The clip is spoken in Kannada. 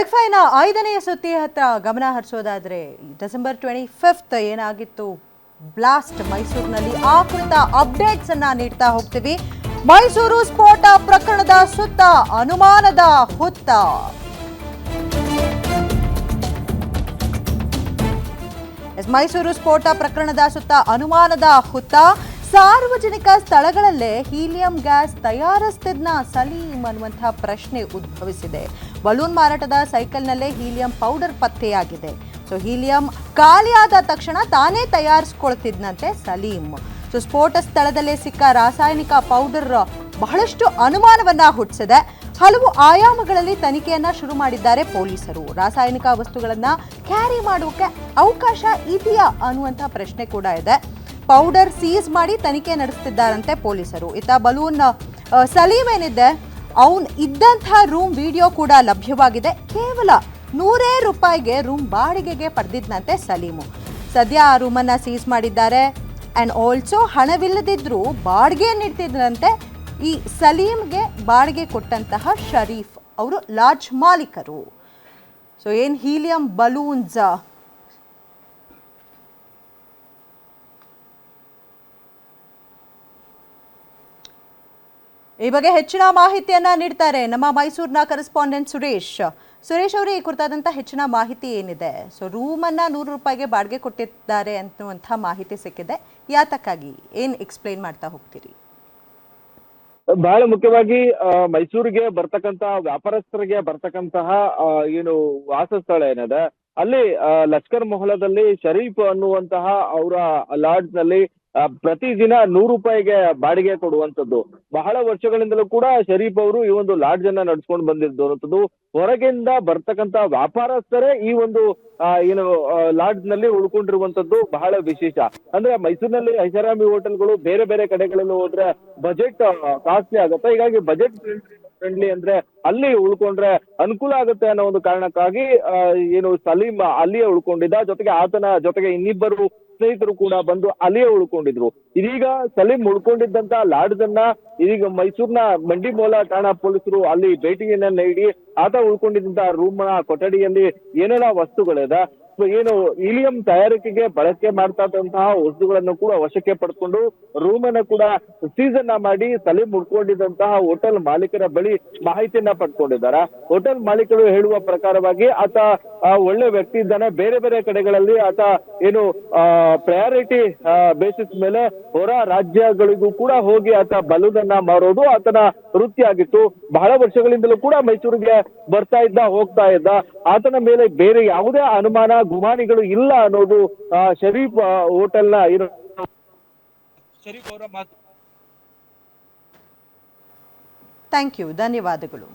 ಐಫೈನ 5ನೇ ಸುತ್ತಿ ಹತ್ರ ಗಮನ ಹರಿಸೋದಾದ್ರೆ ಡಿಸೆಂಬರ್ 25th ಏನಾಗಿತ್ತು ಬ್ಲಾಸ್ಟ್ ಮೈಸೂರಿನಲ್ಲಿ ಆ ಕುರಿತ ಅಪ್ಡೇಟ್ಸ್ ಅನ್ನ ನೀಡ್ತಾ ಹೋಗ್ತೀವಿ. ಮೈಸೂರು ಸ್ಫೋಟ ಪ್ರಕರಣದ ಸುತ್ತ ಅನುಮಾನದ ಹುತ್ತ. ಮೈಸೂರು ಸ್ಫೋಟ ಪ್ರಕರಣದ ಸುತ್ತ ಅನುಮಾನದ ಹುತ್ತ. ಸಾರ್ವಜನಿಕ ಸ್ಥಳಗಳಲ್ಲೇ ಹೀಲಿಯಂ ಗ್ಯಾಸ್ ತಯಾರಿಸ್ತಿದ್ನ ಸಲೀಂ ಅನ್ನುವಂತಹ ಪ್ರಶ್ನೆ ಉದ್ಭವಿಸಿದೆ. ಬಲೂನ್ ಮಾರಾಟದ ಸೈಕಲ್ನಲ್ಲೇ ಹೀಲಿಯಂ ಪೌಡರ್ ಪತ್ತೆಯಾಗಿದೆ. ಹೀಲಿಯಂ ಖಾಲಿಯಾದ ತಕ್ಷಣ ತಾನೇ ತಯಾರಿಸ್ಕೊಳ್ತಿದ್ನಂತೆ ಸಲೀಂ. ಸ್ಫೋಟ ಸ್ಥಳದಲ್ಲೇ ಸಿಕ್ಕ ರಾಸಾಯನಿಕ ಪೌಡರ್ ಬಹಳಷ್ಟು ಅನುಮಾನವನ್ನ ಹುಟ್ಟಿಸಿದೆ. ಹಲವು ಆಯಾಮಗಳಲ್ಲಿ ತನಿಖೆಯನ್ನ ಶುರು ಮಾಡಿದ್ದಾರೆ ಪೊಲೀಸರು. ರಾಸಾಯನಿಕ ವಸ್ತುಗಳನ್ನ ಕ್ಯಾರಿ ಮಾಡೋಕೆ ಅವಕಾಶ ಇದೆಯಾ ಅನ್ನುವಂತಹ ಪ್ರಶ್ನೆ ಕೂಡ ಇದೆ. ಪೌಡರ್ ಸೀಸ್ ಮಾಡಿ ತನಿಖೆ ನಡೆಸುತ್ತಿದ್ದಾರಂತೆ ಪೊಲೀಸರು. ಇತ್ತ ಬಲೂನ್ ಸಲೀಂ ಏನಿದೆ ಅವನ್ ಇದ್ದಂತಹ ರೂಮ್ ವಿಡಿಯೋ ಕೂಡ ಲಭ್ಯವಾಗಿದೆ. ಕೇವಲ ₹100 ರೂಮ್ ಬಾಡಿಗೆಗೆ ಪಡೆದಿದ್ದಂತೆ ಸಲೀಮು. ಸದ್ಯ ಆ ರೂಮನ್ನ ಸೀಸ್ ಮಾಡಿದ್ದಾರೆ. ಅಂಡ್ ಆಲ್ಸೋ ಹಣವಿಲ್ಲದಿದ್ರೂ ಬಾಡಿಗೆ ನೀಡ್ತಿದ್ರಂತೆ. ಈ ಸಲೀಂಗೆ ಬಾಡಿಗೆ ಕೊಟ್ಟಂತಹ ಶರೀಫ್ ಅವರು ಲಾಡ್ಜ್ ಮಾಲೀಕರು. ಏನ್ ಹೀಲಿಯಂ ಬಲೂನ್ಸ್ ಈ ಬಗ್ಗೆ ಹೆಚ್ಚಿನ ಮಾಹಿತಿಯನ್ನ ನೀಡ್ತಾರೆ ನಮ್ಮ ಮೈಸೂರಿನ ಕರೆಸ್ಪಾಂಡೆಂಟ್ ಸುರೇಶ್ ಅವರೇ, ಈ ಕುರಿತಾದಂತಹ ಹೆಚ್ಚಿನ ಮಾಹಿತಿ ಏನಿದೆ? ರೂಮ್ ಅನ್ನ ₹100 ಬಾಡಿಗೆ ಕೊಟ್ಟಿದ್ದಾರೆ ಅನ್ನುವಂತಹ ಮಾಹಿತಿ ಸಿಕ್ಕಿದೆ. ಯಾತಕ್ಕಾಗಿ ಏನ್ ಎಕ್ಸ್ಪ್ಲೈನ್ ಮಾಡ್ತಾ ಹೋಗ್ತೀರಿ? ಬಹಳ ಮುಖ್ಯವಾಗಿ ಮೈಸೂರಿಗೆ ಬರ್ತಕ್ಕಂತ ವ್ಯಾಪಾರಸ್ಥರಿಗೆ ಬರ್ತಕ್ಕಂತಹ ಏನು ವಾಸಸ್ಥಳ ಏನಿದೆ ಅಲ್ಲಿ ಲಷ್ಕರ್ ಮೊಹಲಾದಲ್ಲಿ ಶರೀಫ್ ಅನ್ನುವಂತಹ ಅವರ ಲಾಡ್ಜ್ ನಲ್ಲಿ ಪ್ರತಿದಿನ ₹100 ಬಾಡಿಗೆ ಕೊಡುವಂತದ್ದು. ಬಹಳ ವರ್ಷಗಳಿಂದಲೂ ಕೂಡ ಶರೀಫ್ ಅವರು ಈ ಒಂದು ಲಾಡ್ಜ್ ಅನ್ನ ನಡ್ಸ್ಕೊಂಡು ಬಂದಿರುವಂತದ್ದು. ಹೊರಗಿಂದ ಬರ್ತಕ್ಕಂತ ವ್ಯಾಪಾರಸ್ಥರೇ ಈ ಒಂದು ಏನು ಲಾಡ್ಜ್ ನಲ್ಲಿ ಉಳ್ಕೊಂಡಿರುವಂತದ್ದು ಬಹಳ ವಿಶೇಷ. ಅಂದ್ರೆ ಮೈಸೂರಿನಲ್ಲಿ ಐಷಾರಾಮಿ ಹೋಟೆಲ್ಗಳು ಬೇರೆ ಬೇರೆ ಕಡೆಗಳಲ್ಲಿ ಹೋದ್ರೆ ಬಜೆಟ್ ಕಾಸ್ಟ್ಲಿ ಆಗುತ್ತೆ. ಹೀಗಾಗಿ ಬಜೆಟ್ ಫ್ರೆಂಡ್ಲಿ ಅಂದ್ರೆ ಅಲ್ಲಿ ಉಳ್ಕೊಂಡ್ರೆ ಅನುಕೂಲ ಆಗುತ್ತೆ ಅನ್ನೋ ಒಂದು ಕಾರಣಕ್ಕಾಗಿ ಏನು ಸಲೀಂ ಅಲ್ಲಿಯೇ ಉಳ್ಕೊಂಡಿದ್ದ. ಜೊತೆಗೆ ಆತನ ಜೊತೆಗೆ ಇನ್ನಿಬ್ಬರು ಸ್ನೇಹಿತರು ಕೂಡ ಬಂದು ಅಲ್ಲಿಯೇ ಉಳ್ಕೊಂಡಿದ್ರು. ಇದೀಗ ಸಲೀಂ ಉಳ್ಕೊಂಡಿದ್ದಂತ ಲಾಡ್ಜ್ ಅನ್ನ ಇದೀಗ ಮೈಸೂರಿನ ಮಂಡಿಮೋಲ ಠಾಣಾ ಪೊಲೀಸರು ಅಲ್ಲಿ ಭೇಟಿಯನ್ನ ನೀಡಿ ಆತ ಉಳ್ಕೊಂಡಿದ್ದಂತ ರೂಮ್ ನ ಕೊಠಡಿಯಲ್ಲಿ ಏನೆಲ್ಲ ವಸ್ತುಗಳಿದೆ, ಏನು ಹೀಲಿಯಂ ತಯಾರಿಕೆಗೆ ಬಳಕೆ ಮಾಡ್ತಾ ಇದ್ದಂತಹ ವಸ್ತುಗಳನ್ನು ಕೂಡ ವಶಕ್ಕೆ ಪಡ್ಕೊಂಡು ರೂಮ್ ಅನ್ನ ಕೂಡ ಸೀಸನ್ ಮಾಡಿ ಸಲೀಂ ಉಳ್ಕೊಂಡಿದ್ದಂತಹ ಹೋಟೆಲ್ ಮಾಲೀಕರ ಬಳಿ ಮಾಹಿತಿಯನ್ನ ಪಡ್ಕೊಂಡಿದ್ದಾರೆ. ಹೋಟೆಲ್ ಮಾಲೀಕರು ಹೇಳುವ ಪ್ರಕಾರವಾಗಿ ಆತ ಒಳ್ಳೆ ವ್ಯಕ್ತಿ ಇದ್ದಾನೆ. ಬೇರೆ ಬೇರೆ ಕಡೆಗಳಲ್ಲಿ ಆತ ಏನು ಪ್ರಯಾರಿಟಿ ಬೇಸಿಸ್ ಮೇಲೆ ಹೊರ ರಾಜ್ಯಗಳಿಗೂ ಕೂಡ ಹೋಗಿ ಆತ ಬಲೂನ್ ಅನ್ನ ಮಾರೋದು ಆತನ ವೃತ್ತಿ ಆಗಿತ್ತು. ಬಹಳ ವರ್ಷಗಳಿಂದಲೂ ಕೂಡ ಮೈಸೂರಿಗೆ ಬರ್ತಾ ಇದ್ದ, ಹೋಗ್ತಾ ಇದ್ದ. ಆತನ ಮೇಲೆ ಬೇರೆ ಯಾವುದೇ ಅನುಮಾನ ಗುಮಾನಿಗಳು ಇಲ್ಲ ಅನ್ನೋದು ಶರೀಫ್ ಹೋಟೆಲ್ನ ಶರೀಫ್ ಅವರ ಮಾತು. ಥ್ಯಾಂಕ್ ಯು, ಧನ್ಯವಾದಗಳು.